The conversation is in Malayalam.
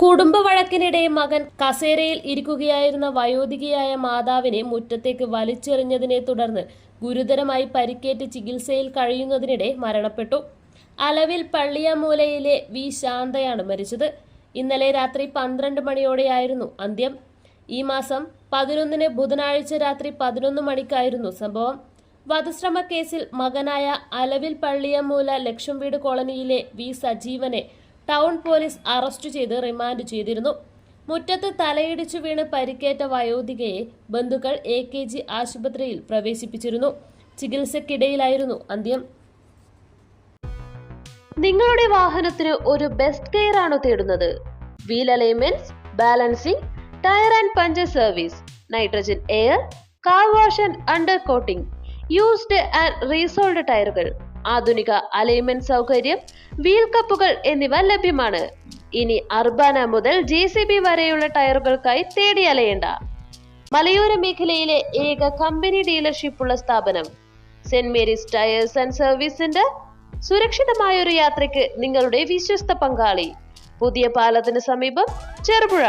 കുടുംബ വഴക്കിനിടെ മകൻ കസേരയിൽ ഇരിക്കുകയായിരുന്ന വയോധികയായ മാതാവിനെ മുറ്റത്തേക്ക് വലിച്ചെറിഞ്ഞതിനെ തുടർന്ന് ഗുരുതരമായി പരിക്കേറ്റ് ചികിത്സയിൽ കഴിയുന്നതിനിടെ മരണപ്പെട്ടു. അലവിൽ പള്ളിയാമൂലയിലെ വി ശാന്തയാണ് മരിച്ചത്. ഇന്നലെ രാത്രി 12 മണിയോടെയായിരുന്നു അന്ത്യം. ഈ മാസം 11 ബുധനാഴ്ച രാത്രി 11 മണിക്കായിരുന്നു സംഭവം. വധശ്രമ കേസിൽ മകനായ അലവിൽ പള്ളിയാമൂല ലക്ഷം വീട് കോളനിയിലെ വി സജീവനെ ടൗൺ പോലീസ് അറസ്റ്റ് ചെയ്ത് റിമാൻഡ് ചെയ്തിരുന്നു. മുറ്റത്ത് തലയിടിച്ചു വീണ് പരിക്കേറ്റ വയോധികയെ ബന്ധുക്കൾ AKG ആശുപത്രിയിൽ പ്രവേശിപ്പിച്ചിരുന്നു. ചികിത്സയ്ക്കിടയിലായിരുന്നു അന്ത്യം. നിങ്ങളുടെ വാഹനത്തിന് ഒരു ബെസ്റ്റ് കെയർ ആണോ തേടുന്നത്? Wheel alignments, balancing, tyre and puncture service, nitrogen air, car wash and under coating, used and resoled ടയറുകൾ, ആധുനിക അലൈൻമെന്റ് സൗകര്യം, വീൽ കപ്പുകൾ എന്നിവ ലഭ്യമാണ്. ഇനി അർബാന മുതൽ JCB വരെയുള്ള ടയറുകൾക്കായി തേടി അലയേണ്ട. മലയോര മേഖലയിലെ ഏക കമ്പനി ഡീലർഷിപ്പ് ഉള്ള സ്ഥാപനം Saint Mary's tyres and service centre. സുരക്ഷിതമായൊരു യാത്രയ്ക്ക് നിങ്ങളുടെ വിശ്വസ്ത പങ്കാളി. പുതിയ പാലത്തിന് സമീപം, ചെറുപുഴ.